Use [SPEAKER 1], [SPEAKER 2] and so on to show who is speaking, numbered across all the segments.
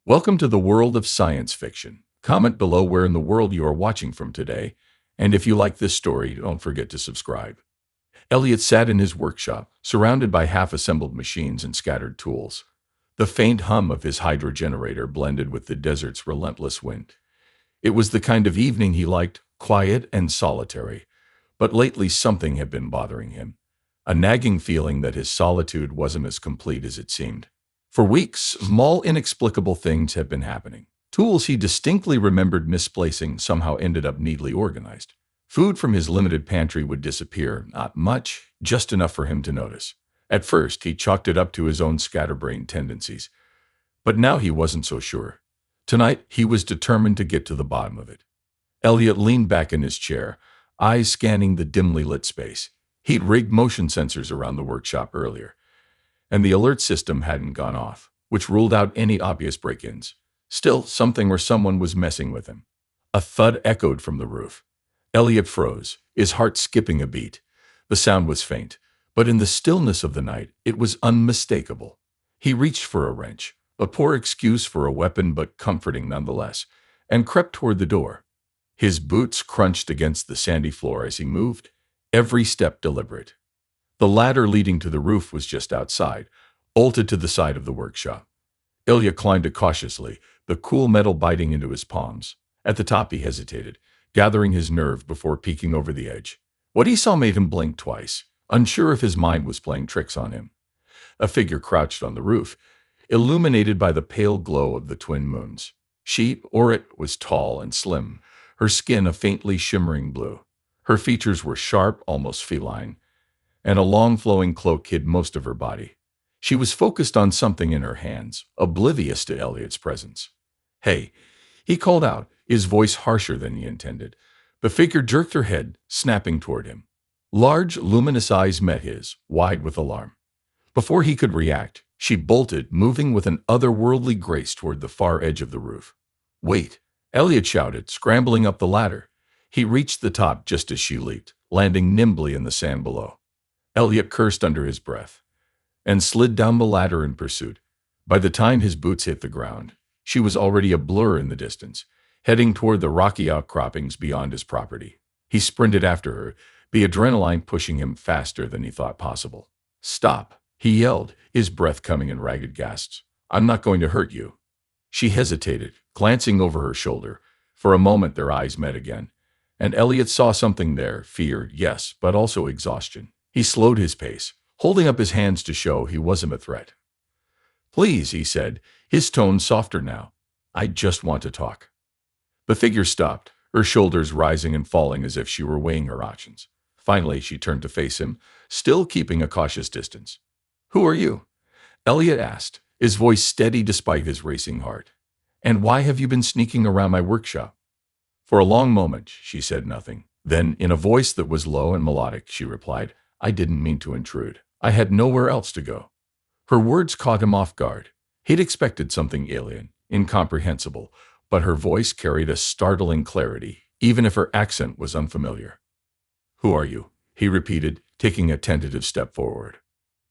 [SPEAKER 1] Welcome to the world of science fiction. Comment below where in the world you are watching from today, and if you like this story, don't forget to subscribe. Elliot sat in his workshop, surrounded by half-assembled machines and scattered tools. The faint hum of his hydro generator blended with the desert's relentless wind. It was the kind of evening he liked, quiet and solitary. But lately something had been bothering him. A nagging feeling that his solitude wasn't as complete as it seemed. For weeks, small, inexplicable things had been happening. Tools he distinctly remembered misplacing somehow ended up neatly organized. Food from his limited pantry would disappear, not much, just enough for him to notice. At first, he chalked it up to his own scatterbrained tendencies. But now he wasn't so sure. Tonight, he was determined to get to the bottom of it. Elliot leaned back in his chair, eyes scanning the dimly lit space. He'd rigged motion sensors around the workshop earlier, and the alert system hadn't gone off, which ruled out any obvious break-ins. Still, something or someone was messing with him. A thud echoed from the roof. Elliot froze, his heart skipping a beat. The sound was faint, but in the stillness of the night, it was unmistakable. He reached for a wrench, a poor excuse for a weapon but comforting nonetheless, and crept toward the door. His boots crunched against the sandy floor as he moved, every step deliberate. The ladder leading to the roof was just outside, bolted to the side of the workshop. Elliot climbed it cautiously, the cool metal biting into his palms. At the top he hesitated, gathering his nerve before peeking over the edge. What he saw made him blink twice, unsure if his mind was playing tricks on him. A figure crouched on the roof, illuminated by the pale glow of the twin moons. She, or it, was tall and slim, her skin a faintly shimmering blue. Her features were sharp, almost feline, and a long flowing cloak hid most of her body. She was focused on something in her hands, oblivious to Elliot's presence. "Hey," he called out, his voice harsher than he intended. The figure jerked her head, snapping toward him. Large, luminous eyes met his, wide with alarm. Before he could react, she bolted, moving with an otherworldly grace toward the far edge of the roof. "Wait," Elliot shouted, scrambling up the ladder. He reached the top just as she leaped, landing nimbly in the sand below. Elliot cursed under his breath and slid down the ladder in pursuit. By the time his boots hit the ground, she was already a blur in the distance, heading toward the rocky outcroppings beyond his property. He sprinted after her, the adrenaline pushing him faster than he thought possible. "Stop," he yelled, his breath coming in ragged gasps. "I'm not going to hurt you." She hesitated, glancing over her shoulder. For a moment their eyes met again, and Elliot saw something there, fear, yes, but also exhaustion. He slowed his pace, holding up his hands to show he wasn't a threat. "Please," he said, his tone softer now. "I just want to talk." The figure stopped, her shoulders rising and falling as if she were weighing her options. Finally, she turned to face him, still keeping a cautious distance. "Who are you?" Elliot asked, his voice steady despite his racing heart. "And why have you been sneaking around my workshop?" For a long moment, she said nothing. Then, in a voice that was low and melodic, she replied, "I didn't mean to intrude. I had nowhere else to go." Her words caught him off guard. He'd expected something alien, incomprehensible, but her voice carried a startling clarity, even if her accent was unfamiliar. "Who are you?" he repeated, taking a tentative step forward.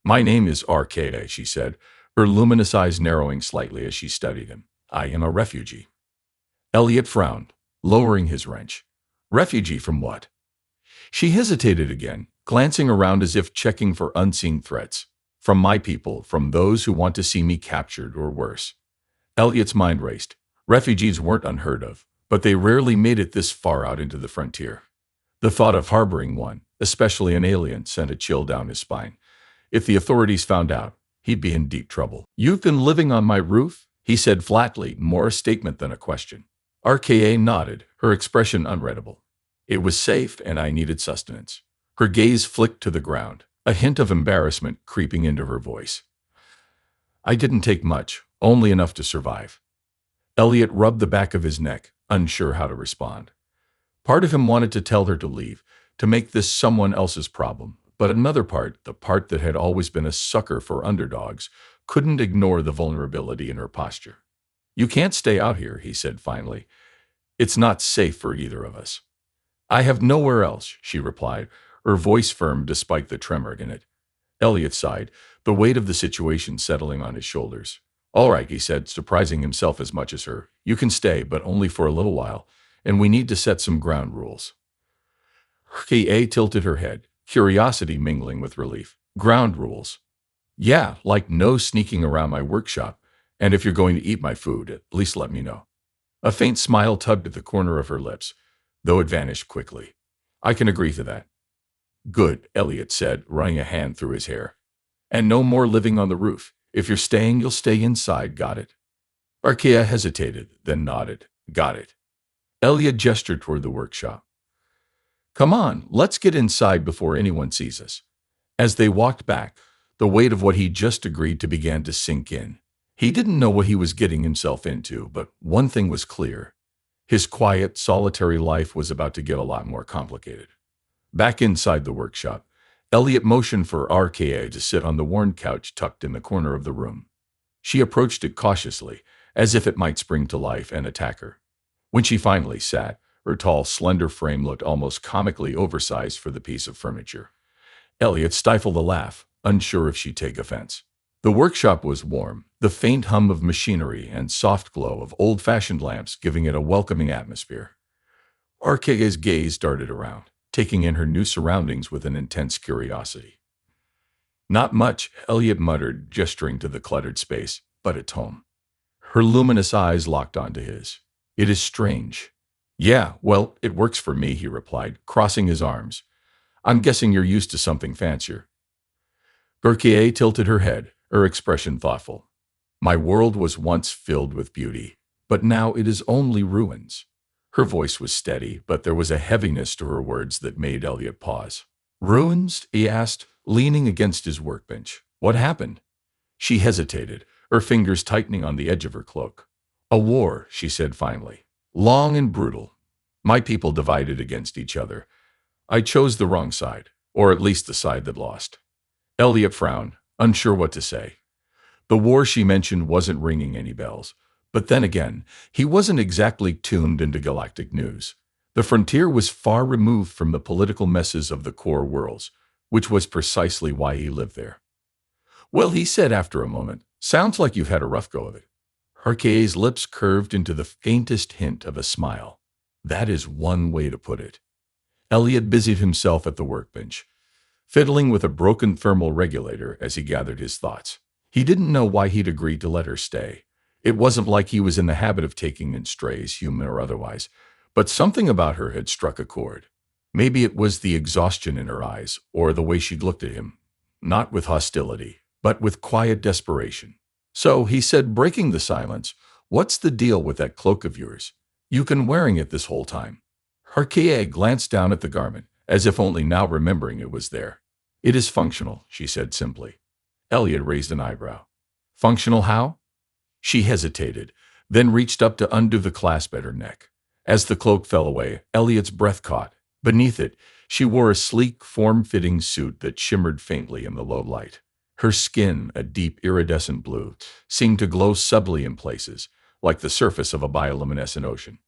[SPEAKER 1] "My name is RKA," she said, her luminous eyes narrowing slightly as she studied him. "I am a refugee." Elliot frowned, lowering his wrench. "Refugee from what?" She hesitated again, glancing around as if checking for unseen threats. "From my people, from those who want to see me captured or worse." Elliot's mind raced. Refugees weren't unheard of, but they rarely made it this far out into the frontier. The thought of harboring one, especially an alien, sent a chill down his spine. If the authorities found out, he'd be in deep trouble. "You've been living on my roof?" he said flatly, more a statement than a question. RKA nodded, her expression unreadable. "It was safe, and I needed sustenance." Her gaze flicked to the ground, a hint of embarrassment creeping into her voice. "I didn't take much, only enough to survive." Elliot rubbed the back of his neck, unsure how to respond. Part of him wanted to tell her to leave, to make this someone else's problem, but another part, the part that had always been a sucker for underdogs, couldn't ignore the vulnerability in her posture. "You can't stay out here," he said finally. "It's not safe for either of us." "I have nowhere else," she replied, her voice firm despite the tremor in it. Elliot sighed, the weight of the situation settling on his shoulders. All right, he said, surprising himself as much as her. You can stay, but only for a little while, and we need to set some ground rules. K.A. tilted her head, curiosity mingling with relief. Ground rules. Yeah, like no sneaking around my workshop, and if you're going to eat my food, at least let me know. A faint smile tugged at the corner of her lips, though it vanished quickly. I can agree to that. Good, Elliot said, running a hand through his hair. And no more living on the roof. If you're staying, you'll stay inside, got it? Arkea hesitated, then nodded. Got it. Elliot gestured toward the workshop. Come on, let's get inside before anyone sees us. As they walked back, the weight of what he just agreed to began to sink in. He didn't know what he was getting himself into, but one thing was clear. His quiet, solitary life was about to get a lot more complicated. Back inside the workshop, Elliot motioned for RKA to sit on the worn couch tucked in the corner of the room. She approached it cautiously, as if it might spring to life and attack her. When she finally sat, her tall, slender frame looked almost comically oversized for the piece of furniture. Elliot stifled a laugh, unsure if she'd take offense. The workshop was warm, the faint hum of machinery and soft glow of old-fashioned lamps giving it a welcoming atmosphere. RKA's gaze darted around, taking in her new surroundings with an intense curiosity. Not much, Elliot muttered, gesturing to the cluttered space, but it's home. Her luminous eyes locked onto his. It is strange. Yeah, well, it works for me, he replied, crossing his arms. I'm guessing you're used to something fancier. Gerkier tilted her head, her expression thoughtful. My world was once filled with beauty, but now it is only ruins. Her voice was steady, but there was a heaviness to her words that made Elliot pause. Ruins? He asked, leaning against his workbench. What happened? She hesitated, her fingers tightening on the edge of her cloak. A war, she said finally. Long and brutal. My people divided against each other. I chose the wrong side, or at least the side that lost. Elliot frowned, unsure what to say. The war she mentioned wasn't ringing any bells. But then again, he wasn't exactly tuned into galactic news. The frontier was far removed from the political messes of the core worlds, which was precisely why he lived there. Well, he said after a moment, sounds like you've had a rough go of it. Harke's lips curved into the faintest hint of a smile. That is one way to put it. Elliot busied himself at the workbench, fiddling with a broken thermal regulator as he gathered his thoughts. He didn't know why he'd agreed to let her stay. It wasn't like he was in the habit of taking in strays, human or otherwise, but something about her had struck a chord. Maybe it was the exhaustion in her eyes, or the way she'd looked at him, not with hostility, but with quiet desperation. So he said, breaking the silence, "What's the deal with that cloak of yours? You've been wearing it this whole time." Harkeia glanced down at the garment, as if only now remembering it was there. "It is functional," she said simply. Elliot raised an eyebrow. "Functional how?" She hesitated, then reached up to undo the clasp at her neck. As the cloak fell away, Elliot's breath caught. Beneath it, she wore a sleek, form-fitting suit that shimmered faintly in the low light. Her skin, a deep iridescent blue, seemed to glow subtly in places, like the surface of a bioluminescent ocean.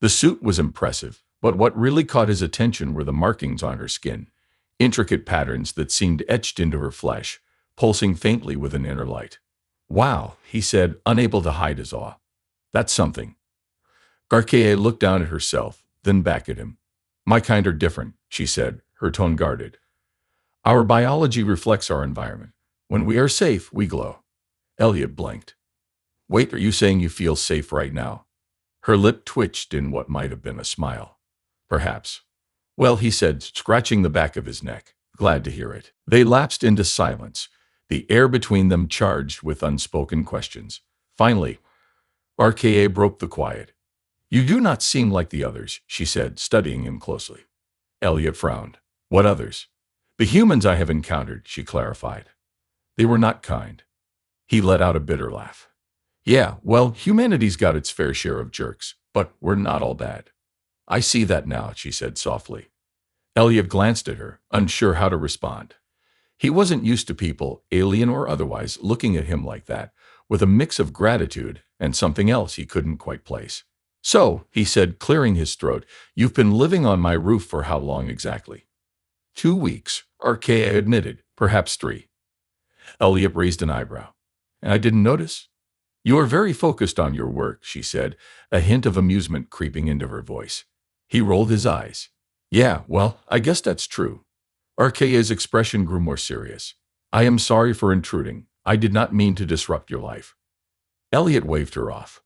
[SPEAKER 1] The suit was impressive, but what really caught his attention were the markings on her skin, intricate patterns that seemed etched into her flesh, pulsing faintly with an inner light. "Wow," he said, unable to hide his awe. "That's something." Garkea looked down at herself, then back at him. "My kind are different," she said, her tone guarded. "Our biology reflects our environment. When we are safe, we glow." Elliot blinked. "Wait, are you saying you feel safe right now?" Her lip twitched in what might have been a smile. "Perhaps." "Well," he said, scratching the back of his neck. "Glad to hear it." They lapsed into silence, the air between them charged with unspoken questions. Finally, RKA broke the quiet. "You do not seem like the others," she said, studying him closely. Elliot frowned. "What others?" "The humans I have encountered," she clarified. "They were not kind." He let out a bitter laugh. "Yeah, well, humanity's got its fair share of jerks, but we're not all bad." "I see that now," she said softly. Elliot glanced at her, unsure how to respond. He wasn't used to people, alien or otherwise, looking at him like that, with a mix of gratitude and something else he couldn't quite place. "So," he said, clearing his throat, "you've been living on my roof for how long exactly?" 2 weeks, Arkea admitted, perhaps 3. Elliot raised an eyebrow. "And I didn't notice?" You are very focused on your work, she said, a hint of amusement creeping into her voice. He rolled his eyes. Yeah, well, I guess that's true. RKA's expression grew more serious. I am sorry for intruding. I did not mean to disrupt your life. Elliot waved her off.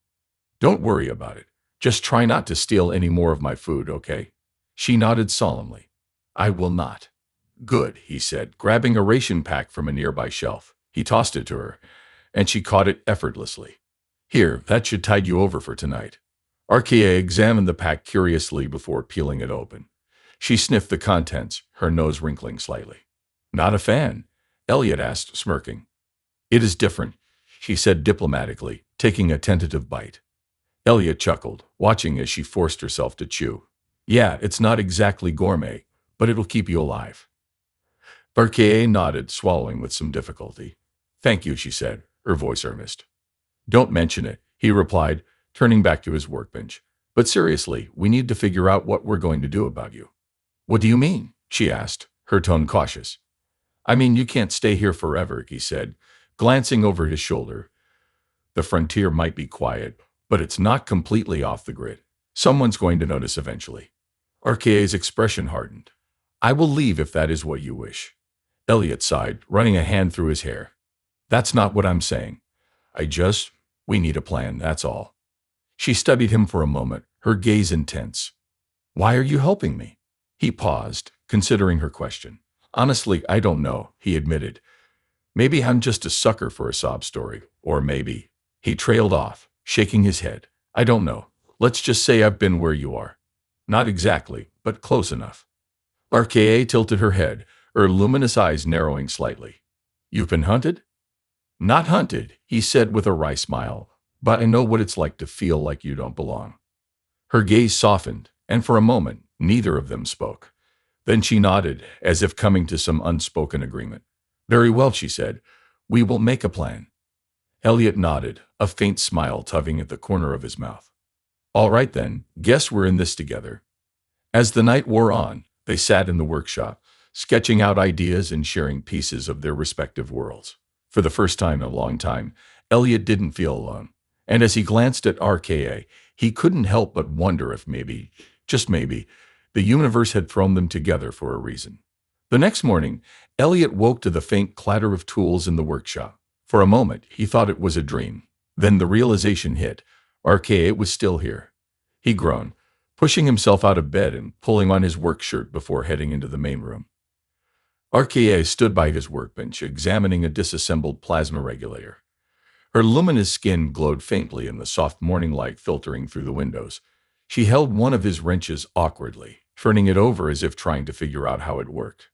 [SPEAKER 1] Don't worry about it. Just try not to steal any more of my food, okay? She nodded solemnly. I will not. Good, he said, grabbing a ration pack from a nearby shelf. He tossed it to her, and she caught it effortlessly. Here, that should tide you over for tonight. RKA examined the pack curiously before peeling it open. She sniffed the contents, her nose wrinkling slightly. Not a fan? Elliot asked, smirking. It is different, she said diplomatically, taking a tentative bite. Elliot chuckled, watching as she forced herself to chew. Yeah, it's not exactly gourmet, but it'll keep you alive. RKA nodded, swallowing with some difficulty. Thank you, she said, her voice earnest. Don't mention it, he replied, turning back to his workbench. But seriously, we need to figure out what we're going to do about you. What do you mean? She asked, her tone cautious. I mean, you can't stay here forever, he said, glancing over his shoulder. The frontier might be quiet, but it's not completely off the grid. Someone's going to notice eventually. RKA's expression hardened. I will leave if that is what you wish. Elliot sighed, running a hand through his hair. That's not what I'm saying. We need a plan, that's all. She studied him for a moment, her gaze intense. Why are you helping me? He paused, considering her question. Honestly, I don't know, he admitted. Maybe I'm just a sucker for a sob story, or maybe. He trailed off, shaking his head. I don't know. Let's just say I've been where you are. Not exactly, but close enough. RKA tilted her head, her luminous eyes narrowing slightly. You've been hunted? Not hunted, he said with a wry smile, but I know what it's like to feel like you don't belong. Her gaze softened, and for a moment, neither of them spoke. Then she nodded, as if coming to some unspoken agreement. Very well, she said. We will make a plan. Elliot nodded, a faint smile tugging at the corner of his mouth. All right then, guess we're in this together. As the night wore on, they sat in the workshop, sketching out ideas and sharing pieces of their respective worlds. For the first time in a long time, Elliot didn't feel alone. And as he glanced at RKA, he couldn't help but wonder if maybe, just maybe, the universe had thrown them together for a reason. The next morning, Elliot woke to the faint clatter of tools in the workshop. For a moment, he thought it was a dream. Then the realization hit. RKA was still here. He groaned, pushing himself out of bed and pulling on his work shirt before heading into the main room. RKA stood by his workbench, examining a disassembled plasma regulator. Her luminous skin glowed faintly in the soft morning light filtering through the windows. She held one of his wrenches awkwardly, turning it over as if trying to figure out how it worked.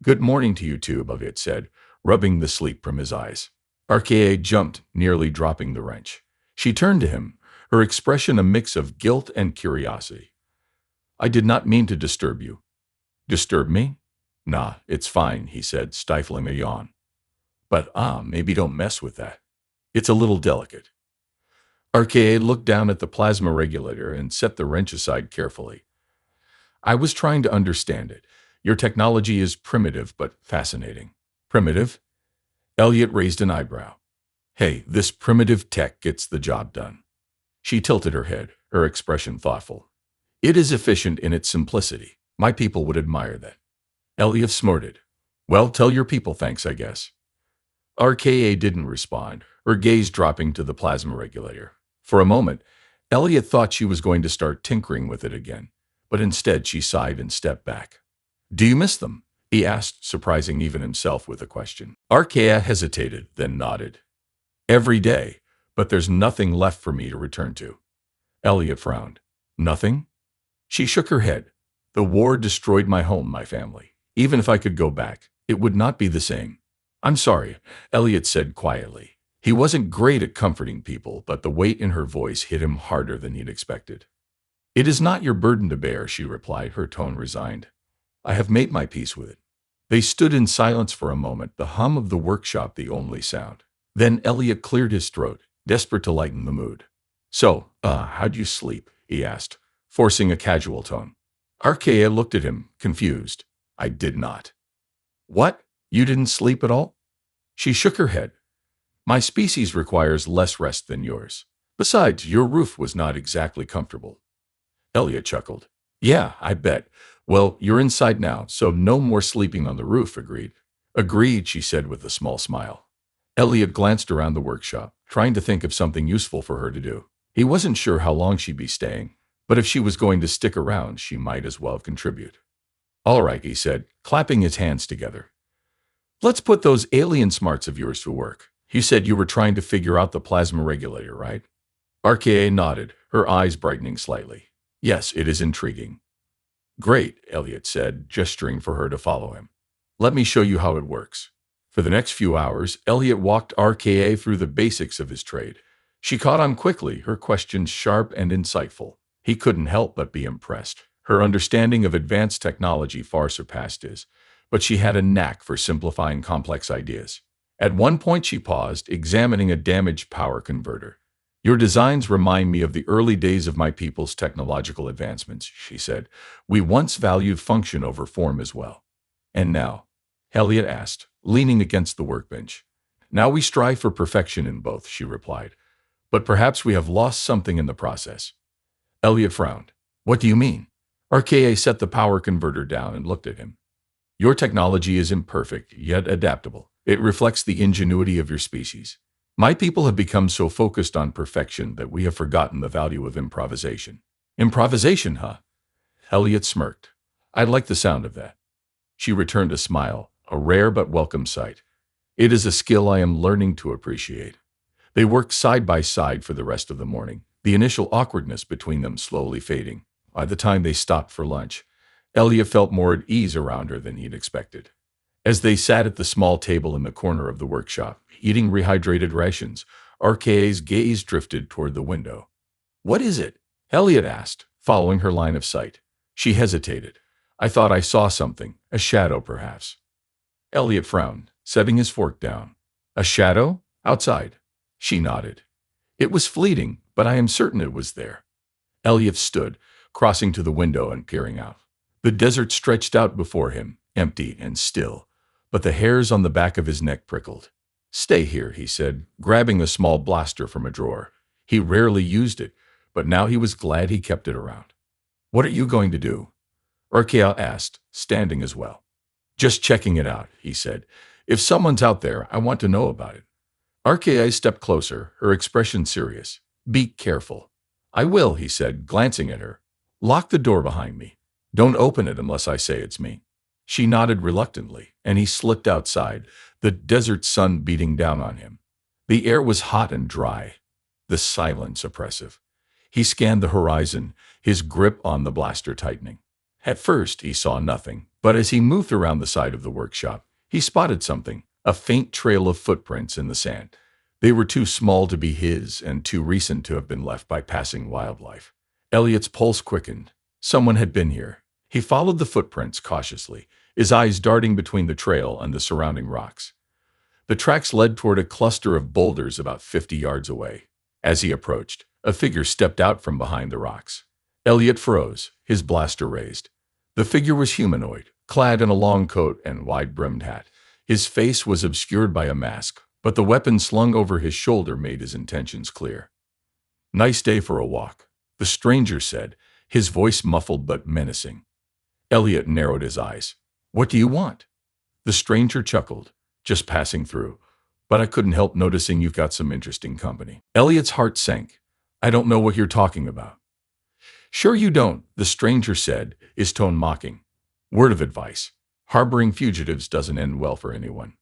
[SPEAKER 1] Good morning to you too, Elliot said, rubbing the sleep from his eyes. RKA jumped, nearly dropping the wrench. She turned to him, her expression a mix of guilt and curiosity. I did not mean to disturb you. Disturb me? Nah, it's fine, he said, stifling a yawn. But maybe don't mess with that. It's a little delicate. RKA looked down at the plasma regulator and set the wrench aside carefully. I was trying to understand it. Your technology is primitive but fascinating. Primitive? Elliot raised an eyebrow. Hey, this primitive tech gets the job done. She tilted her head, her expression thoughtful. It is efficient in its simplicity. My people would admire that. Elliot snorted. Well, tell your people thanks, I guess. RKA didn't respond, her gaze dropping to the plasma regulator. For a moment, Elliot thought she was going to start tinkering with it again, but instead she sighed and stepped back. Do you miss them? He asked, surprising even himself with a question. RKA hesitated, then nodded. Every day, but there's nothing left for me to return to. Elliot frowned. Nothing? She shook her head. The war destroyed my home, my family. Even if I could go back, it would not be the same. I'm sorry, Elliot said quietly. He wasn't great at comforting people, but the weight in her voice hit him harder than he'd expected. It is not your burden to bear, she replied, her tone resigned. I have made my peace with it. They stood in silence for a moment, the hum of the workshop the only sound. Then Elliot cleared his throat, desperate to lighten the mood. So, how'd you sleep? He asked, forcing a casual tone. RKA looked at him, confused. I did not. What? You didn't sleep at all? She shook her head. My species requires less rest than yours. Besides, your roof was not exactly comfortable. Elliot chuckled. Yeah, I bet. Well, you're inside now, so no more sleeping on the roof, agreed. Agreed, she said with a small smile. Elliot glanced around the workshop, trying to think of something useful for her to do. He wasn't sure how long she'd be staying, but if she was going to stick around, she might as well contribute. All right, he said, clapping his hands together. Let's put those alien smarts of yours to work. You said you were trying to figure out the plasma regulator, right? RKA nodded, her eyes brightening slightly. Yes, it is intriguing. Great, Elliot said, gesturing for her to follow him. Let me show you how it works. For the next few hours, Elliot walked RKA through the basics of his trade. She caught on quickly, her questions sharp and insightful. He couldn't help but be impressed. Her understanding of advanced technology far surpassed his, but she had a knack for simplifying complex ideas. At one point she paused, examining a damaged power converter. Your designs remind me of the early days of my people's technological advancements, she said. We once valued function over form as well. And now? Elliot asked, leaning against the workbench. Now we strive for perfection in both, she replied. But perhaps we have lost something in the process. Elliot frowned. What do you mean? RKA set the power converter down and looked at him. Your technology is imperfect, yet adaptable. It reflects the ingenuity of your species. My people have become so focused on perfection that we have forgotten the value of improvisation. Improvisation, huh? Elliot smirked. I like the sound of that. She returned a smile, a rare but welcome sight. It is a skill I am learning to appreciate. They worked side by side for the rest of the morning, the initial awkwardness between them slowly fading. By the time they stopped for lunch, Elliot felt more at ease around her than he'd expected. As they sat at the small table in the corner of the workshop, eating rehydrated rations, RKA's gaze drifted toward the window. What is it? Elliot asked, following her line of sight. She hesitated. I thought I saw something, a shadow perhaps. Elliot frowned, setting his fork down. A shadow? Outside. She nodded. It was fleeting, but I am certain it was there. Elliot stood, crossing to the window and peering out. The desert stretched out before him, empty and still, but the hairs on the back of his neck prickled. Stay here, he said, grabbing a small blaster from a drawer. He rarely used it, but now he was glad he kept it around. What are you going to do? Urkea asked, standing as well. Just checking it out, he said. If someone's out there, I want to know about it. Urkea stepped closer, her expression serious. Be careful. I will, he said, glancing at her. Lock the door behind me. Don't open it unless I say it's me. She nodded reluctantly, and he slipped outside, the desert sun beating down on him. The air was hot and dry, the silence oppressive. He scanned the horizon, his grip on the blaster tightening. At first, he saw nothing, but as he moved around the side of the workshop, he spotted something, a faint trail of footprints in the sand. They were too small to be his and too recent to have been left by passing wildlife. Elliot's pulse quickened. Someone had been here. He followed the footprints cautiously, his eyes darting between the trail and the surrounding rocks. The tracks led toward a cluster of boulders about 50 yards away. As he approached, a figure stepped out from behind the rocks. Elliot froze, his blaster raised. The figure was humanoid, clad in a long coat and wide-brimmed hat. His face was obscured by a mask, but the weapon slung over his shoulder made his intentions clear. Nice day for a walk, the stranger said, his voice muffled but menacing. Elliot narrowed his eyes. What do you want? The stranger chuckled. Just passing through, but I couldn't help noticing you've got some interesting company. Elliot's heart sank. I don't know what you're talking about. Sure you don't, the stranger said, his tone mocking. Word of advice. Harboring fugitives doesn't end well for anyone.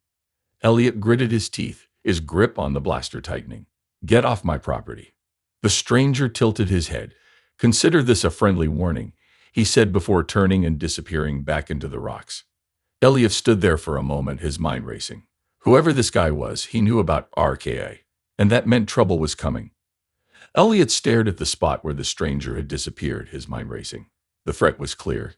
[SPEAKER 1] Elliot gritted his teeth, his grip on the blaster tightening. Get off my property. The stranger tilted his head. Consider this a friendly warning, he said before turning and disappearing back into the rocks. Elliot stood there for a moment, his mind racing. Whoever this guy was, he knew about RKA, and that meant trouble was coming. Elliot stared at the spot where the stranger had disappeared, his mind racing. The threat was clear.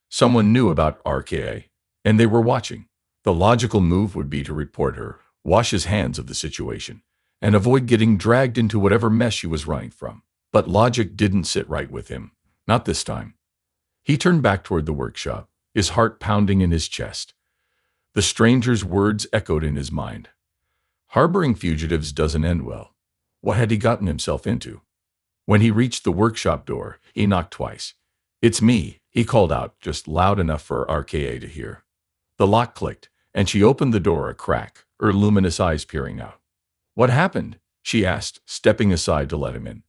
[SPEAKER 1] Someone knew about RKA, and they were watching. The logical move would be to report her, wash his hands of the situation, and avoid getting dragged into whatever mess she was running from. But logic didn't sit right with him. Not this time. He turned back toward the workshop, his heart pounding in his chest. The stranger's words echoed in his mind. Harboring fugitives doesn't end well. What had he gotten himself into? When he reached the workshop door, he knocked twice. "It's me," he called out, just loud enough for RKA to hear. The lock clicked, and she opened the door a crack, her luminous eyes peering out. "What happened?" she asked, stepping aside to let him in.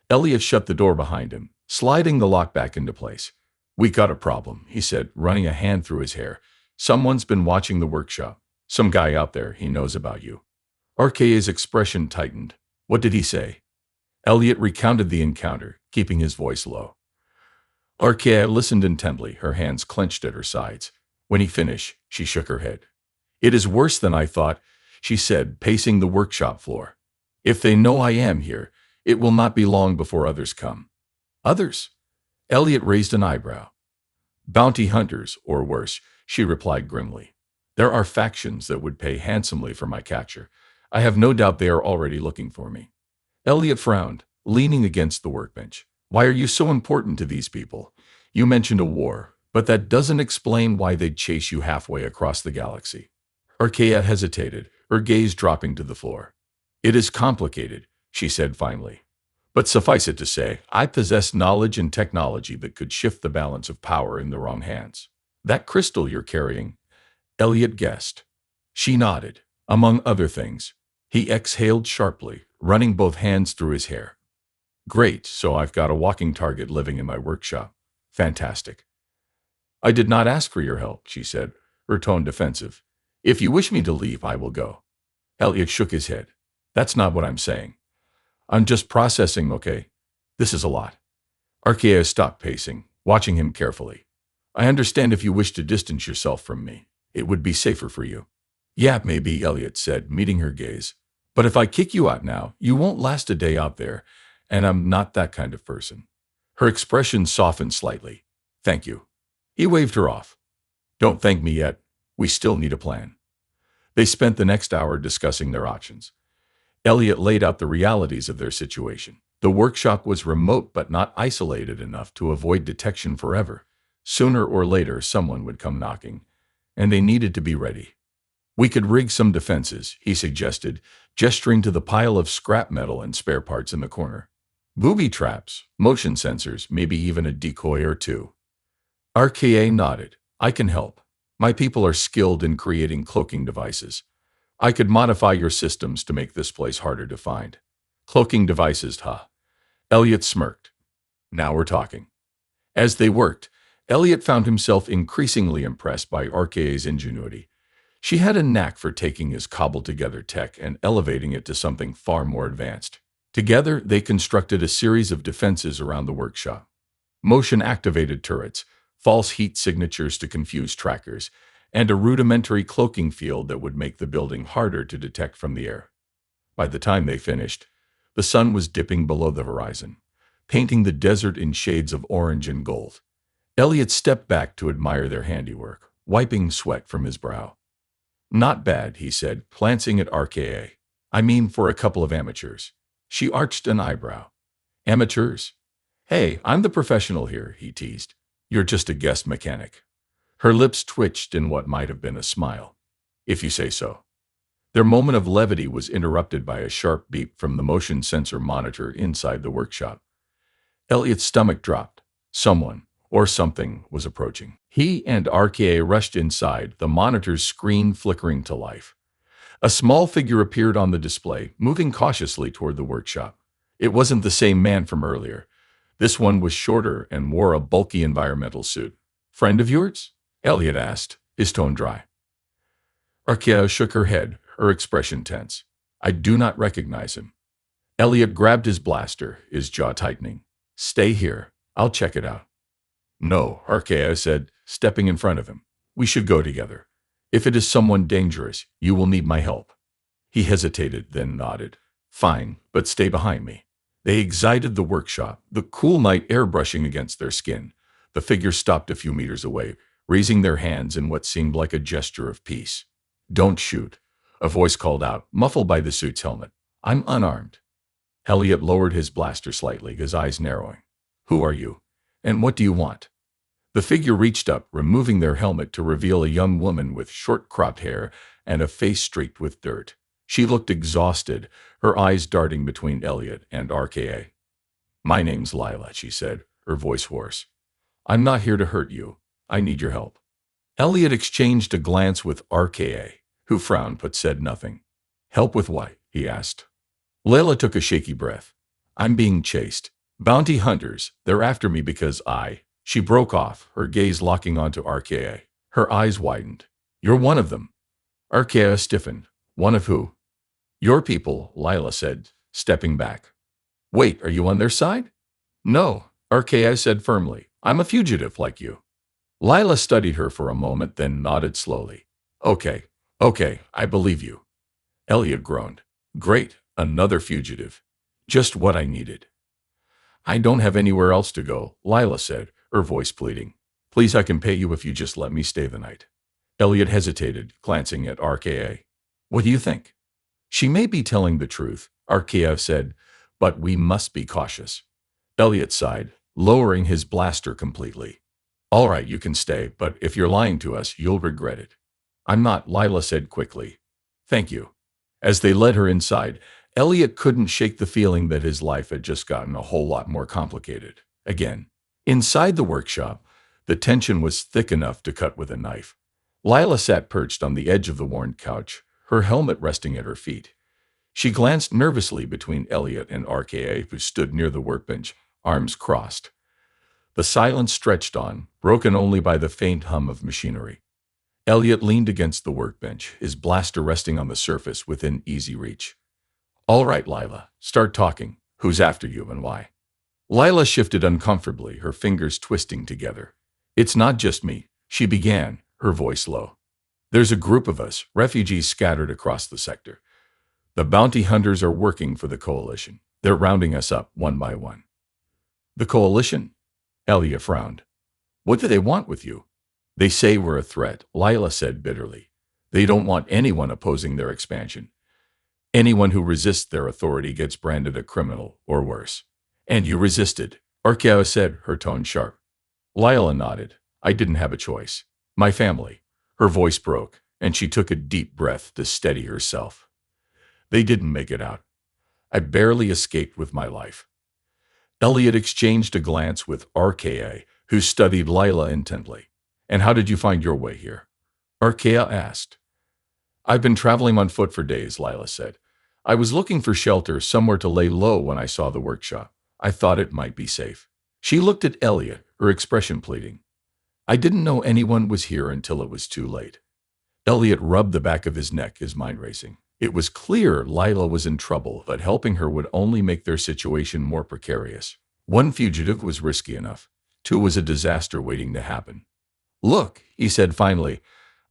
[SPEAKER 1] Elliot shut the door behind him, sliding the lock back into place. "We got a problem," he said, running a hand through his hair. "Someone's been watching the workshop. Some guy out there, he knows about you." RKA's expression tightened. "What did he say?" Elliot recounted the encounter, keeping his voice low. RKA listened intently, her hands clenched at her sides. When he finished, she shook her head. "It is worse than I thought," she said, pacing the workshop floor. "If they know I am here, it will not be long before others come." "Others?" Elliot raised an eyebrow. "Bounty hunters, or worse," she replied grimly. "There are factions that would pay handsomely for my capture. I have no doubt they are already looking for me." Elliot frowned, leaning against the workbench. "Why are you so important to these people? You mentioned a war, but that doesn't explain why they'd chase you halfway across the galaxy." Arkea hesitated, her gaze dropping to the floor. "It is complicated," she said finally. "But suffice it to say, I possess knowledge and technology that could shift the balance of power in the wrong hands." "That crystal you're carrying," Elliot guessed. She nodded. "Among other things." He exhaled sharply, running both hands through his hair. "Great, so I've got a walking target living in my workshop. Fantastic." "I did not ask for your help," she said, her tone defensive. "If you wish me to leave, I will go." Elliot shook his head. "That's not what I'm saying. I'm just processing, okay? This is a lot." Arkea stopped pacing, watching him carefully. "I understand if you wish to distance yourself from me. It would be safer for you." "Yeah, maybe," Elliot said, meeting her gaze. "But if I kick you out now, you won't last a day out there, and I'm not that kind of person." Her expression softened slightly. "Thank you." He waved her off. "Don't thank me yet. We still need a plan." They spent the next hour discussing their options. Elliot laid out the realities of their situation. The workshop was remote but not isolated enough to avoid detection forever. Sooner or later, someone would come knocking, and they needed to be ready. "We could rig some defenses," he suggested, gesturing to the pile of scrap metal and spare parts in the corner. "Booby traps, motion sensors, maybe even a decoy or two." RKA nodded. "I can help. My people are skilled in creating cloaking devices. I could modify your systems to make this place harder to find." "Cloaking devices, huh?" Elliot smirked. "Now we're talking." As they worked, Elliot found himself increasingly impressed by RKA's ingenuity. She had a knack for taking his cobbled-together tech and elevating it to something far more advanced. Together, they constructed a series of defenses around the workshop. Motion-activated turrets, false heat signatures to confuse trackers, and a rudimentary cloaking field that would make the building harder to detect from the air. By the time they finished, the sun was dipping below the horizon, painting the desert in shades of orange and gold. Elliot stepped back to admire their handiwork, wiping sweat from his brow. "Not bad," he said, glancing at RKA. "I mean, for a couple of amateurs." She arched an eyebrow. "Amateurs? Hey, I'm the professional here," he teased. "You're just a guest mechanic." Her lips twitched in what might have been a smile. "If you say so." Their moment of levity was interrupted by a sharp beep from the motion sensor monitor inside the workshop. Elliot's stomach dropped. Someone, or something, was approaching. He and RKA rushed inside, the monitor's screen flickering to life. A small figure appeared on the display, moving cautiously toward the workshop. It wasn't the same man from earlier. This one was shorter and wore a bulky environmental suit. "Friend of yours?" Elliot asked, his tone dry. Arkea shook her head, her expression tense. "I do not recognize him." Elliot grabbed his blaster, his jaw tightening. "Stay here. I'll check it out." "No," Arkea said, stepping in front of him. "We should go together. If it is someone dangerous, you will need my help." He hesitated, then nodded. "Fine, but stay behind me." They exited the workshop, the cool night air brushing against their skin. The figure stopped a few meters away, raising their hands in what seemed like a gesture of peace. "Don't shoot," a voice called out, muffled by the suit's helmet. "I'm unarmed." Elliot lowered his blaster slightly, his eyes narrowing. "Who are you? And what do you want?" The figure reached up, removing their helmet to reveal a young woman with short cropped hair and a face streaked with dirt. She looked exhausted, her eyes darting between Elliot and RKA. My name's Lila, she said, her voice hoarse. I'm not here to hurt you. I need your help. Elliot exchanged a glance with RKA, who frowned but said nothing. Help with what? He asked. Layla took a shaky breath. I'm being chased. Bounty hunters, they're after me because She broke off, her gaze locking onto RKA. Her eyes widened. You're one of them. RKA stiffened. One of who? Your people, Lila said, stepping back. Wait, are you on their side? No, RKA said firmly. I'm a fugitive like you. Lila studied her for a moment, then nodded slowly. Okay, I believe you. Elliot groaned. Great, another fugitive. Just what I needed. I don't have anywhere else to go, Lila said, her voice pleading. Please, I can pay you if you just let me stay the night. Elliot hesitated, glancing at RKA. What do you think? She may be telling the truth, RKA said, but we must be cautious. Elliot sighed, lowering his blaster completely. All right, you can stay, but if you're lying to us, you'll regret it. I'm not, Lila said quickly. Thank you. As they led her inside, Elliot couldn't shake the feeling that his life had just gotten a whole lot more complicated. Again. Inside the workshop, the tension was thick enough to cut with a knife. Lila sat perched on the edge of the worn couch, her helmet resting at her feet. She glanced nervously between Elliot and RKA, who stood near the workbench, arms crossed. The silence stretched on, broken only by the faint hum of machinery. Elliot leaned against the workbench, his blaster resting on the surface within easy reach. All right, Lila, start talking. Who's after you and why? Lila shifted uncomfortably, her fingers twisting together. It's not just me, she began, her voice low. There's a group of us, refugees scattered across the sector. The bounty hunters are working for the coalition. They're rounding us up one by one. The coalition? Elliot frowned. What do they want with you? They say we're a threat, Lila said bitterly. They don't want anyone opposing their expansion. Anyone who resists their authority gets branded a criminal, or worse. And you resisted, RKA said, her tone sharp. Lila nodded. I didn't have a choice. My family. Her voice broke, and she took a deep breath to steady herself. They didn't make it out. I barely escaped with my life. Elliot exchanged a glance with RKA, who studied Lila intently. And how did you find your way here? RKA asked. I've been traveling on foot for days, Lila said. I was looking for shelter, somewhere to lay low when I saw the workshop. I thought it might be safe. She looked at Elliot, her expression pleading. I didn't know anyone was here until it was too late. Elliot rubbed the back of his neck, his mind racing. It was clear Lila was in trouble, but helping her would only make their situation more precarious. One fugitive was risky enough. Two was a disaster waiting to happen. Look, he said finally,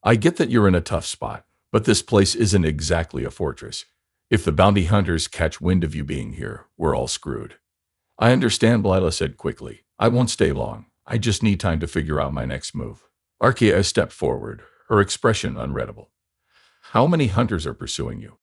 [SPEAKER 1] I get that you're in a tough spot, but this place isn't exactly a fortress. If the bounty hunters catch wind of you being here, we're all screwed. I understand, Lila said quickly. I won't stay long. I just need time to figure out my next move. RKA stepped forward, her expression unreadable. How many hunters are pursuing you?